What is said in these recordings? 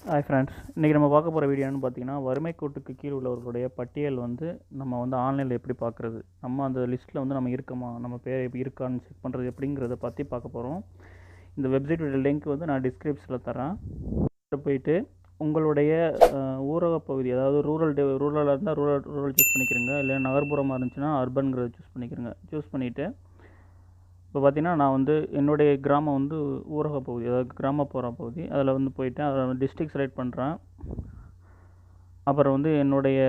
Hi friends, இன்றைக்கி நம்ம பார்க்க போகிற வீடியோன்னு பார்த்தீங்கன்னா, வறுமை கோட்டுக்கு கீழ் உள்ளவர்களுடைய பட்டியல் நம்ம ஆன்லைனில் எப்படி பார்க்குறது, நம்ம அந்த லிஸ்ட்டில் நம்ம இருக்கோமா, நம்ம பேர் இருக்கான்னு செக் பண்ணுறது எப்படிங்கிறத பற்றி பார்க்க போகிறோம். இந்த வெப்சைட்டோட லிங்க் நான் டிஸ்கிரிப்ஷனில் தரேன். போயிட்டு உங்களுடைய ஊரக பகுதி, அதாவது ரூரலாக இருந்தால் ரூரல் சூஸ் பண்ணிக்கிறங்க, இல்லை நகர்ப்புறமாக இருந்துச்சுன்னா அர்பன்கிறத சூஸ் பண்ணிக்கிறங்க. சூஸ் பண்ணிவிட்டு இப்போ பார்த்தீங்கன்னா, நான் என்னுடைய கிராமம் ஊரக பகுதி, அதாவது கிராமப்புற பகுதி. அதில் போயிட்டேன். அதில் டிஸ்ட்ரிக்ட் செலக்ட் பண்ணுறேன். அப்புறம் என்னுடைய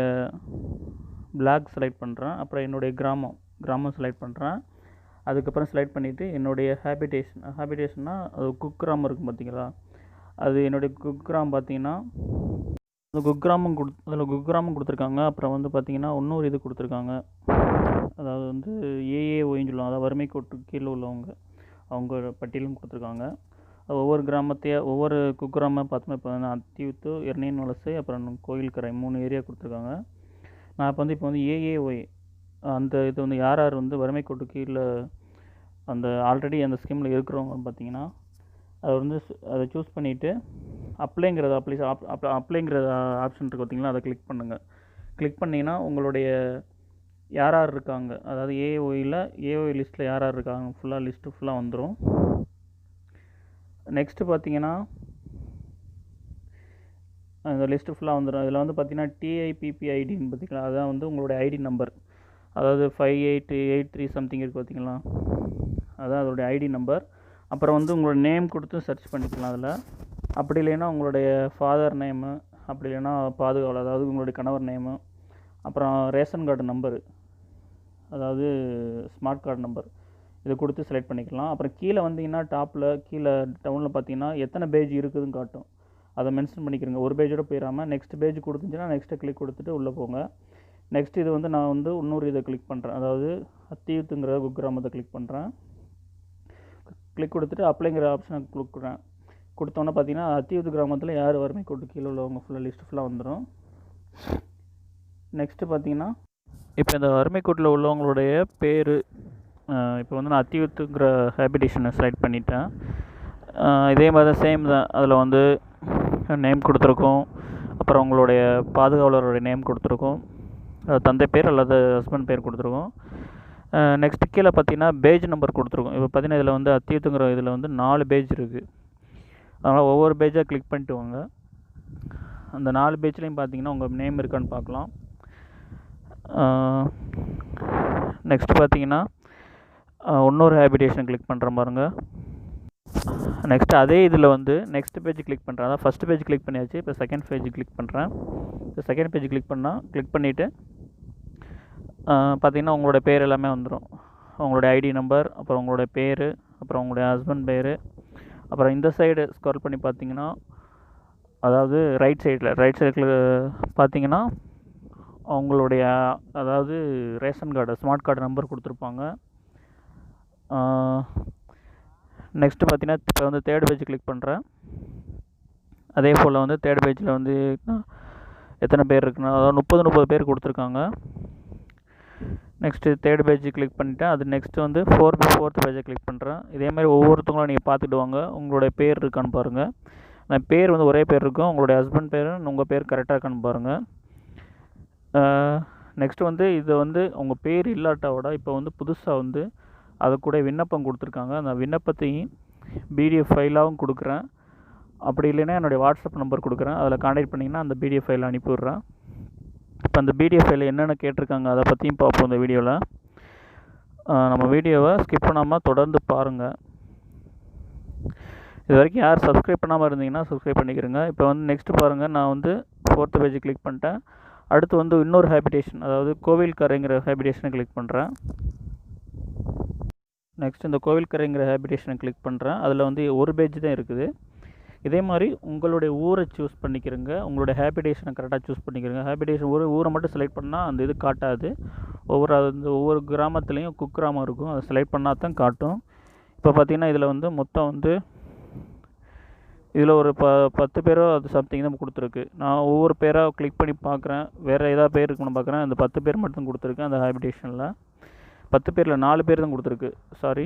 பிளாக் செலக்ட் பண்ணுறேன். அப்புறம் என்னுடைய கிராமம் செலக்ட் பண்ணுறேன். அதுக்கப்புறம் செலக்ட் பண்ணிவிட்டு என்னுடைய ஹேபிடேஷன்னா அது குக்கிராமம் இருக்கும் பார்த்தீங்களா, அது என்னுடைய குக்கிராமம் பார்த்தீங்கன்னா அந்த குக்கிராமம் கொடுத்துருக்காங்க. அப்புறம் பார்த்தீங்கன்னா இன்னொரு இது கொடுத்துருக்காங்க, அதாவது ஏஏஒய்ன்னு சொல்லுவாங்க, அதாவது வறுமை கோட்டுக்கு கீழே உள்ளவங்க, அவங்க பட்டியலும் கொடுத்துருக்காங்க. ஒவ்வொரு குக்கிராமம் பார்த்தோம்னா, இப்போ அத்தியூத்து, எர்ணியன் வலசை, அப்புறம் கோயில்கரை 3 ஏரியா கொடுத்துருக்காங்க. நான் இப்போ ஏஏஒய் அந்த இது யார் யார் வறுமை கோட்டுக்கு கீழே அந்த ஆல்ரெடி அந்த ஸ்கீமில் இருக்கிறவங்க பார்த்தீங்கன்னா, அதை சூஸ் பண்ணிவிட்டு அப்ளைங்கிற ஆப்ஷன் இருக்குது பார்த்தீங்களா, அதை கிளிக் பண்ணுங்கள். கிளிக் பண்ணிங்கன்னா உங்களுடைய யார் யார் இருக்காங்க, அதாவது ஏஓஐ லிஸ்ட்டில் யார் யார் இருக்காங்க லிஸ்ட்டு ஃபுல்லாக வந்துடும். நெக்ஸ்ட்டு பார்த்தீங்கன்னா, அந்த லிஸ்ட்டு ஃபுல்லாக வந்துடும். இதில் பார்த்தீங்கன்னா டிஐபிபி ஐடின்னு பார்த்தீங்களா, அதான் உங்களுடைய ஐடி நம்பர், அதாவது 5883 சம்திங் இருக்குது பார்த்தீங்களா, அதான் அதோடைய ஐடி நம்பர். அப்புறம் உங்களோட நேம் கொடுத்து சர்ச் பண்ணிக்கலாம் அதில். அப்படி இல்லைன்னா உங்களுடைய ஃபாதர் நேமு, அப்படி இல்லைன்னா பாதுகாவலர், அதாவது உங்களுடைய கணவர் நேமு, அப்புறம் ரேஷன் கார்டு நம்பரு, அதாவது ஸ்மார்ட் கார்டு நம்பர், இதை கொடுத்து செலக்ட் பண்ணிக்கலாம். அப்புறம் கீழே வந்தீங்கன்னா கீழே டவுனில் பார்த்தீங்கன்னா எத்தனை பேஜ் இருக்குதுன்னு காட்டும், அதை மென்ஷன் பண்ணிக்கிறங்க. ஒரு பேஜோட போயிடாமல் நெக்ஸ்ட் பேஜ் கொடுத்துச்சுன்னா நெக்ஸ்ட்டு கிளிக் கொடுத்துட்டு உள்ளே போங்க. நெக்ஸ்ட் இது நான் இன்னொரு இதை கிளிக் பண்ணுறேன், அதாவது அத்தியூத்துங்கிற குக்கிராமத்தை கிளிக் பண்ணுறேன். கிளிக் கொடுத்துட்டு அப்ளைங்கிற ஆப்ஷனை கொடுக்குறேன். கொடுத்தோன்னே பார்த்தீங்கன்னா அத்தியூத்து கிராமத்தில் யார் வறுமை கோட்டு கீழே உள்ளவங்க லிஸ்ட்டு ஃபுல்லாக வந்துடும். நெக்ஸ்ட்டு பார்த்தீங்கன்னா, இப்போ இந்த வறுமை கோட்டில் உள்ளவங்களுடைய பேர், இப்போ நான் அத்தியூத்துங்கிற ஹேபிடேஷனை செலக்ட் பண்ணிட்டேன். இதே மாதிரி தான், சேம் தான். அதில் நேம் கொடுத்துருக்கோம். அப்புறம் உங்களுடைய பாதுகாவலருடைய நேம் கொடுத்துருக்கோம், தந்தை பேர் அல்லது ஹஸ்பண்ட் பேர் கொடுத்துருக்கோம். நெக்ஸ்ட்டு கீழே பார்த்தீங்கன்னா பேஜ் நம்பர் கொடுத்துருக்கோம். இப்போ பார்த்தீங்கன்னா இதில் அத்தியூத்துங்கிற இதில் 4 பேஜ் இருக்குது. அதனால் ஒவ்வொரு பேஜாக கிளிக் பண்ணிட்டு வாங்க. அந்த 4 பேஜ்லேயும் பார்த்தீங்கன்னா உங்கள் நேம் இருக்கான்னு பார்க்கலாம். நெக்ஸ்ட் பார்த்தீங்கன்னா இன்னொரு ஹேபிடேஷன் கிளிக் பண்ணுற பாருங்க. நெக்ஸ்ட் அதே இதில் நெக்ஸ்ட் பேஜ் கிளிக் பண்ணுறேன். அதான் ஃபஸ்ட் பேஜ் கிளிக் பண்ணியாச்சு. இப்போ செகண்ட் பேஜ் கிளிக் பண்ணுறேன். இப்போ செகண்ட் பேஜ் கிளிக் பண்ணிவிட்டு பார்த்தீங்கன்னா உங்களோட பேர் எல்லாமே வந்துடும். உங்களுடைய ஐடி நம்பர், அப்புறம் உங்களுடைய பேர், அப்புறம் உங்களுடைய ஹஸ்பண்ட் பேர். அப்புறம் இந்த சைடு ஸ்க்ரோல் பண்ணி பார்த்தீங்கன்னா, அதாவது ரைட் சைடில் பார்த்தீங்கன்னா அவங்களுடைய, அதாவது ration card smart card number கொடுத்துருப்பாங்க. நெக்ஸ்ட்டு பார்த்தீங்கன்னா இப்போ தேர்ட் பேஜ் கிளிக் பண்ணுறேன். அதே போல் தேர்ட் பேஜில் எத்தனை பேர் இருக்குன்னா, அதாவது 30 பேர் கொடுத்துருக்காங்க. நெக்ஸ்ட்டு தேர்ட் பேஜ் கிளிக் பண்ணிவிட்டேன். அது நெக்ஸ்ட்டு ஃபோர்த் பேஜை கிளிக் பண்ணுறேன். இதேமாதிரி ஒவ்வொருத்தவங்களும் நீங்கள் பார்த்துட்டு வாங்க, உங்களுடைய பேர் இருக்கான்னு பாருங்கள். நான் பேர் ஒரே பேர் இருக்கும், உங்களுடைய ஹஸ்பண்ட் பேர் உங்கள் பேர் கரெக்டாக இருக்கான்னு பாருங்கள். நெக்ஸ்ட்டு இது உங்கள் பேர் இல்லாட்டாவோட இப்போ புதுசாக அது கூட விண்ணப்பம் கொடுத்துருக்காங்க. அந்த விண்ணப்பத்தையும் பிடிஎஃப் ஃபைலாகவும் கொடுக்குறேன். அப்படி இல்லைன்னா என்னுடைய வாட்ஸ்அப் நம்பர் கொடுக்குறேன், அதில் கான்டாக்ட் பண்ணிங்கன்னா அந்த பிடிஎஃப் ஃபைலை அனுப்பிவிட்றேன். இப்போ அந்த பிடிஎஃப் ஃபைலில் என்னென்ன கேட்டிருக்காங்க அதை பற்றியும் பார்ப்போம் இந்த வீடியோவில். நம்ம வீடியோவை ஸ்கிப் பண்ணாமல் தொடர்ந்து பாருங்கள். இது வரைக்கும் யார் சப்ஸ்கிரைப் பண்ணாமல் இருந்தீங்கன்னா சப்ஸ்கிரைப் பண்ணிக்கிறேங்க. இப்போ நெக்ஸ்ட்டு பாருங்கள், நான் ஃபோர்த் பேஜ் கிளிக் பண்ணிட்டேன். அடுத்து இன்னொரு ஹேபிடேஷன், அதாவது கோவில்கரைங்கிற ஹேபிடேஷனை கிளிக் பண்ணுறேன். நெக்ஸ்ட் இந்த கோவில்கரைங்கிற ஹேபிடேஷனை கிளிக் பண்ணுறேன். அதில் ஒரு பேஜ் தான் இருக்குது. இதே மாதிரி உங்களுடைய ஊரை சூஸ் பண்ணிக்கிறங்க, உங்களுடைய ஹேபிடேஷனை கரெக்டாக சூஸ் பண்ணிக்கிறங்க. ஹேபிடேஷன் ஊரை மட்டும் செலக்ட் பண்ணால் அந்த இது காட்டாது. ஒவ்வொரு கிராமத்துலேயும் குக்கிராமம் இருக்கும், அதை செலக்ட் பண்ணால் தான் காட்டும். இப்போ பார்த்திங்கன்னா இதில் மொத்தம் இதில் ஒரு 10 பேரோ அது சம்திங் தான் கொடுத்துருக்கு. நான் ஒவ்வொரு பேராக கிளிக் பண்ணி பார்க்குறேன், வேறு ஏதாவது பேர் இருக்குன்னு பார்க்குறேன். அந்த 10 பேர் மட்டும் கொடுத்துருக்கேன். அந்த ஹேபிடேஷனில் 10 பேரில் 4 பேர் தான் கொடுத்துருக்கு, சாரி.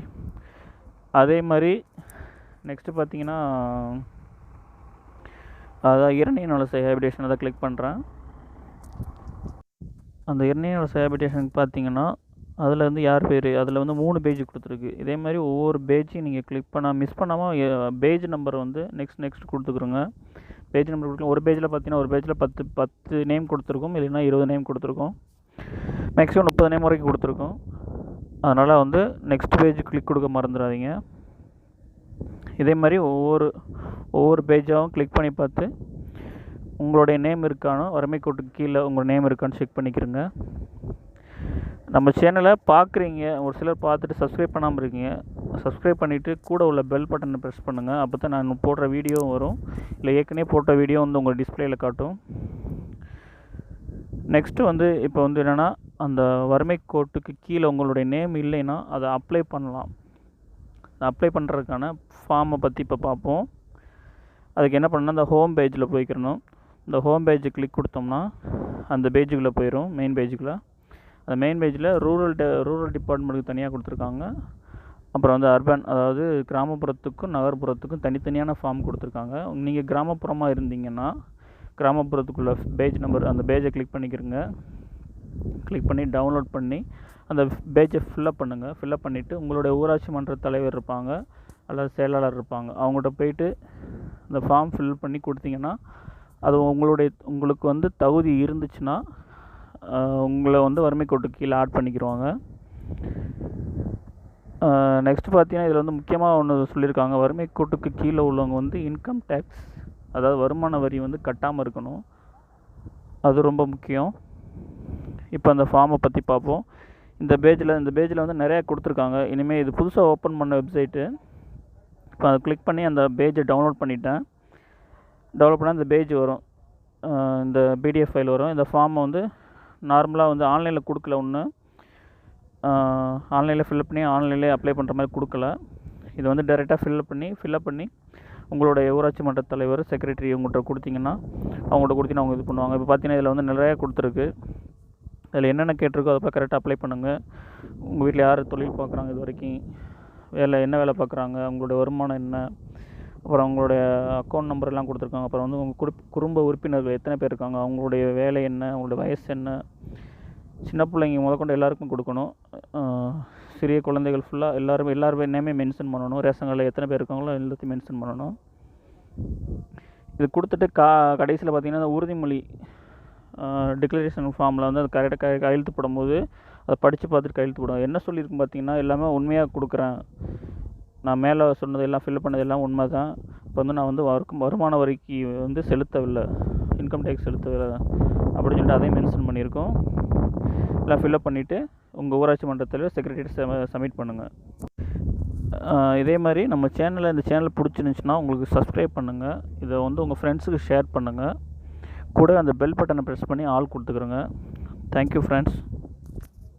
அதே மாதிரி நெக்ஸ்ட்டு பார்த்தீங்கன்னா அதான் இரணியன் வலசை ஹேபிடேஷன் அதை கிளிக் பண்ணுறேன். அந்த இரணியன் வலசை ஹேபிடேஷனுக்கு பார்த்தீங்கன்னா அதில் வந்து யார் பேர், அதில் வந்து 3 பேஜ் கொடுத்துருக்கு. இதே மாதிரி ஒவ்வொரு பேஜையும் நீங்கள் கிளிக் மிஸ் பண்ணாமல் பேஜ் நம்பர் வந்து நெக்ஸ்ட் கொடுத்துக்குறோங்க. பேஜ் நம்பர் கொடுக்கலாம். ஒரு பேஜில் பார்த்தீங்கன்னா ஒரு பேஜில் 10 நேம் கொடுத்துருக்கோம், இல்லைன்னா 20 நேம் கொடுத்துருக்கோம், மேக்ஸிமம் 30 நேம் வரைக்கும் கொடுத்துருக்கோம். அதனால் வந்து நெக்ஸ்ட் பேஜ் கிளிக் கொடுக்க மறந்துடாதீங்க. இதே மாதிரி ஒவ்வொரு பேஜாகவும் கிளிக் பண்ணி பார்த்து உங்களுடைய நேம் இருக்கானோ, வறுமை கோட்டுக்கு கீழே உங்கள் நேம் இருக்கான்னு செக் பண்ணிக்கிறங்க. நம்ம சேனலை பார்க்குறீங்க, ஒரு சிலர் பார்த்துட்டு சப்ஸ்கிரைப் பண்ணாமல் இருக்கீங்க. சப்ஸ்கிரைப் பண்ணிவிட்டு கூட உள்ள பெல் பட்டனை ப்ரெஸ் பண்ணுங்கள். அப்போ தான் நான் போடுற வீடியோவும் வரும், இல்லை ஏற்கனவே போட்ட வீடியோ வந்து உங்கள் டிஸ்பிளேயில் காட்டும். நெக்ஸ்ட்டு வந்து இப்போ வந்து என்னென்னா, அந்த வறுமை கோட்டுக்கு கீழே உங்களுடைய நேம் இல்லைன்னா அதை அப்ளை பண்ணலாம். அப்ளை பண்ணுறதுக்கான ஃபார்மை பற்றி இப்போ பார்ப்போம். அதுக்கு என்ன பண்ணால் அந்த ஹோம் பேஜில் போய்க்கிறணும். இந்த ஹோம் பேஜை கிளிக் கொடுத்தோம்னா அந்த பேஜுக்குள்ளே போயிடும், மெயின் பேஜுக்குள்ளே. அந்த மெயின் பேஜில் ரூரல் டிபார்ட்மெண்ட்டுக்கு தனியாக கொடுத்துருக்காங்க. அப்புறம் வந்து அர்பன், அதாவது கிராமப்புறத்துக்கும் நகர்ப்புறத்துக்கும் தனித்தனியான ஃபார்ம் கொடுத்துருக்காங்க. நீங்கள் கிராமப்புறமாக இருந்தீங்கன்னா கிராமப்புறத்துக்குள்ள பேஜ் நம்பர், அந்த பேஜை கிளிக் பண்ணிக்கிறங்க. கிளிக் பண்ணி டவுன்லோட் பண்ணி அந்த பேஜை ஃபில்லப் பண்ணுங்கள். ஃபில்லப் பண்ணிவிட்டு உங்களுடைய ஊராட்சி மன்ற தலைவர் இருப்பாங்க அல்லது செயலாளர் இருப்பாங்க, அவங்கள்ட்ட போயிட்டு அந்த ஃபார்ம் ஃபில் பண்ணி கொடுத்தீங்கன்னா அது உங்களுக்கு வந்து தகுதி இருந்துச்சுன்னா உங்களை வந்து வறுமை கோட்டுக்கு கீழே ஆட் பண்ணிக்கிடுவாங்க. நெக்ஸ்ட் பார்த்தீங்கன்னா இதில் வந்து முக்கியமாக ஒன்று சொல்லியிருக்காங்க, வறுமை கோட்டுக்கு கீழே உள்ளவங்க வந்து இன்கம் டேக்ஸ், அதாவது வருமான வரி வந்து கட்டாமல் இருக்கணும். அது ரொம்ப முக்கியம். இப்போ அந்த ஃபார்மை பற்றி பார்ப்போம். இந்த பேஜில் வந்து நிறையா கொடுத்துருக்காங்க. இனிமேல் இது புதுசாக ஓப்பன் பண்ண வெப்சைட்டு. இப்போ அதை கிளிக் பண்ணி அந்த பேஜை டவுன்லோட் பண்ணிட்டேன். டெவலப் பண்ணால் இந்த பேஜ் வரும், இந்த பிடிஎஃப் ஃபைல் வரும். இந்த ஃபார்மை வந்து நார்மலாக வந்து ஆன்லைனில் கொடுக்கல, ஒன்று ஆன்லைனில் ஃபில்அப் பண்ணி ஆன்லைன்லேயே அப்ளை பண்ணுற மாதிரி கொடுக்கல. இது வந்து டைரெக்டாக ஃபில்அப் பண்ணி உங்களுடைய ஊராட்சி மன்ற தலைவர், செக்ரட்டரி உங்கள்கிட்ட கொடுத்தீங்கன்னா அவங்க இது பண்ணுவாங்க. இப்போ பார்த்தீங்கன்னா இதில் வந்து நிறையா கொடுத்துருக்கு. அதில் என்னென்ன கேட்டிருக்கோ அதை போய் கரெக்டாக அப்ளை பண்ணுங்கள். உங்கள் வீட்டில் யார் தொழில் பார்க்குறாங்க, இது வரைக்கும் என்ன வேலை பார்க்குறாங்க, உங்களுடைய வருமானம் என்ன, அப்புறம் அவங்களுடைய அக்கௌண்ட் நம்பர் எல்லாம் கொடுத்துருக்காங்க. அப்புறம் வந்து உங்கள் குடும்ப உறுப்பினர்கள் எத்தனை பேர் இருக்காங்க, அவங்களுடைய வேலை என்ன, அவங்களுடைய வயசு என்ன, சின்ன பிள்ளைங்க முதற்கொண்டு எல்லாருக்கும் கொடுக்கணும். சிறிய குழந்தைகள் ஃபுல்லாக எல்லாருமே நேமே மென்ஷன் பண்ணணும். ரேஷன் கார்டில் எத்தனை பேர் இருக்காங்களோ எல்லாத்தையும் மென்ஷன் பண்ணணும். இது கொடுத்துட்டு கடைசியில் பார்த்திங்கன்னா அந்த உறுதிமொழி டிக்ளரேஷன் ஃபார்மில் வந்து அது கரெக்டாக கையெழுத்து போடும்போது அதை படித்து பார்த்துட்டு கையெழுத்து போடும். என்ன சொல்லியிருக்கும் பார்த்திங்கன்னா, எல்லாமே உண்மையாக கொடுக்குறேன், நான் மேலே சொன்னது எல்லாம் ஃபில் பண்ணது எல்லாம் உண்மை தான். இப்போ வந்து நான் வந்து வருமான வரிக்கு வந்து செலுத்தவில்லை, இன்கம் டேக்ஸ் செலுத்தவில்லை அப்படின்னு சொல்லிட்டு அதையும் மென்ஷன் பண்ணியிருக்கோம். எல்லாம் ஃபில்அப் பண்ணிவிட்டு உங்கள் ஊராட்சி மன்றத்தில் செக்ரட்டரி சப்மிட் பண்ணுங்கள். இதே மாதிரி நம்ம இந்த சேனல் பிடிச்சிருந்துச்சுன்னா உங்களுக்கு சப்ஸ்கிரைப் பண்ணுங்கள். இதை வந்து உங்கள் ஃப்ரெண்ட்ஸுக்கு ஷேர் பண்ணுங்கள். கூட அந்த பெல் பட்டனை ப்ரெஸ் பண்ணி ஆல் கொடுத்துக்கிறோங்க. Thank you friends.